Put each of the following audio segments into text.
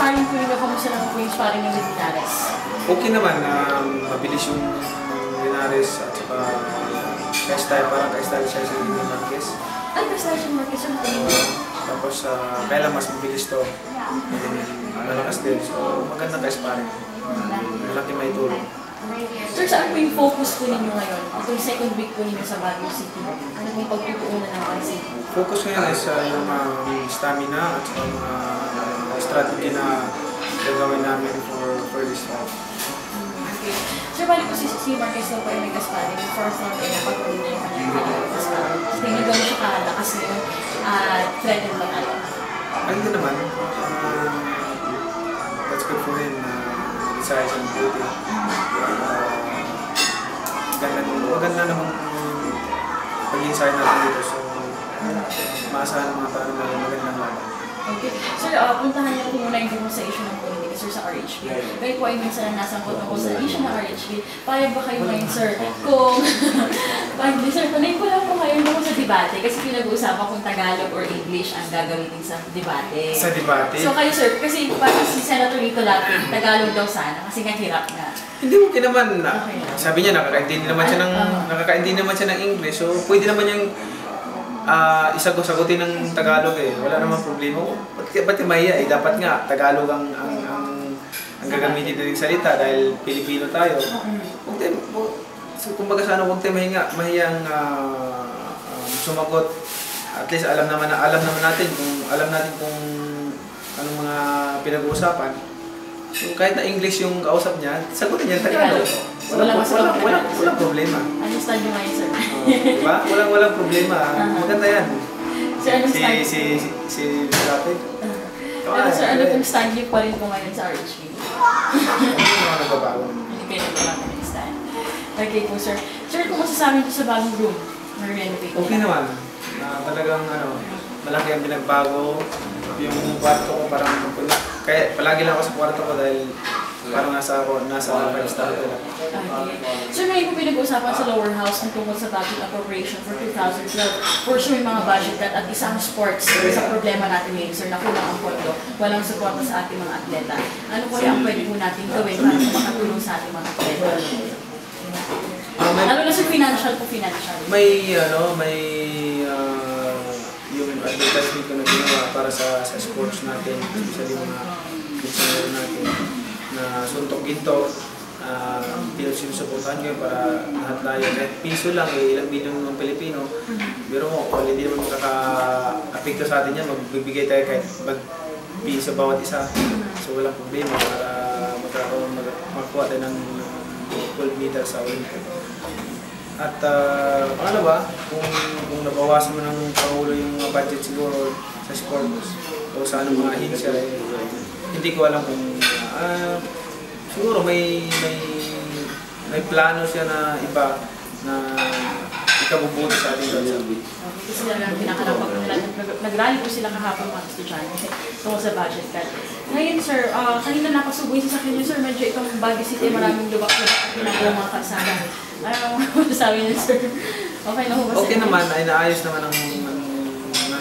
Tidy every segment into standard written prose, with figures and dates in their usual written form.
sparring po ninyo, kamusta naman po yung sparring ng Linares? Okay naman, mabilis yung Linares at saka ka-style, parang ka-style siya sa Lino Marquez. Ay, ka-style siya Marquez yung po. Tapos kailan mas mabilis to, malakas din. So maganda ka-sparring. Malaki may tulong. Sir, saan po yung focus po ninyo ngayon? Itong second week po ninyo sa Baguio City. Ano po yung pagtutuunan ng Baguio City? Focus ko yan is yung stamina at saka mga strategy na gagawin namin for this round. Okay. Sir, bali po si Marquez daw po ay may kasparing. Fourth round ay napag-uwi niya yung kanyang kasparing. Tingin daw siya kalakas ngayon at threatened ba tayo? Ayun naman. That's good for him. Size and beauty. Maganda naman pag-inside natin dito. So, maasahan naman para magandang laban. Okay. Sir, puntahan niyo po muna yung tungkol sa issue ng politika, sir, sa RHB. Kayo po ay minsan na nasangkot ako sa issue ng RHB. Payag ba kayo ngayon, sir? Kung, sir, panay ko lang po kayo tungkol sa debate kasi pinag-uusapan kung Tagalog or English ang gagamitin sa debate. Sa debate? So kayo, sir, kasi parang si Senator Nico Lapid, Tagalog daw sana kasi nga hirap na. Hindi, okay naman. Okay. Sabi niya, nakakaintindi naman siya ng English. So, pwede naman yung sagutin ng Tagalog eh. Wala namang problema. Ba't yung mahiya eh? Dapat nga, Tagalog ang gagamitin ng salita dahil Pilipino tayo. Kumbaga sa ano, huwag tayo mahiyang sumagot. At least alam naman natin kung anong mga pinag-uusapan. So kahit na English yung kausap niya, sagutin niya Tagalog. Walang problema. Understand nyo ngayon, sir? Diba? Walang problema. Maganda yan. Sir, anong stand? Si Lapid. Pero sir, ano kung stand niyo pa rin po ngayon sa RHB? Hindi naman nagbabago. Hindi kayo nagbabago ng stand. Okay po, sir. Sir, kung masasabi niyo sa bagong room, na-renovate. Okay naman. Talagang malaki ang pinagbago. Yung kwarto ko parang kaya palagi lang ako sa kwarto ko dahil parang nasa 5-star hotel. Okay. So ngayon po pinag-uusapan sa lower house ang tungkol sa budget appropriation for 2012. For sure may mga budget cut at isang sports sa problema natin ngayon, sir, na kulang ang pondo, walang suporta sa ating mga atleta. Ano po yung pwede po natin gawin para makatulong sa ating mga atleta? Ano na sir, financial. May yung advertisement ko na ginawa para sa sports natin, especially mga kids natin na suntok ginto, sinusuportahan ko para lahat tayo. Kahit piso lang, ilang bilyon ng Pilipino, pero kung hindi naman makaka-apekto sa atin yan, magbibigay tayo kahit mag-piso bawat isa. So walang problema para magkakuha tayo ng gold medal sa Olympic. At pangalawa, kung nabawasan mo ng Pangulo yung mga budget siguro sa sports o sa anong mga ahensya, hindi ko alam kung siguro may plano siya na iba na ikabubuti sa ating bansa. Kasi lang pinakalapak nila, nag-rally po sila kahapon mga estudyante tungkol sa budget cut. Ngayon sir, kanina napasubuin sa akin yun sir, medyo itong Baguio City, maraming lubak-lubak at pinagawa mga kalsada. Ano masasabi niyo sir? Okay na po ba? Okay naman, ay naayos naman ang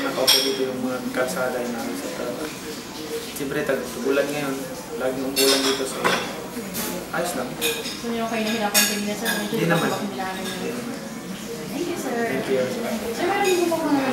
nakaupo dito yung mga kalsada ay naayos. Siyempre, tag-ulan ngayon, laging umulan dito so ayos lang. So yung kayo nahirapan kanina sir, medyo hindi naman. Thank you sir. Thank you. Sir, meron din po mga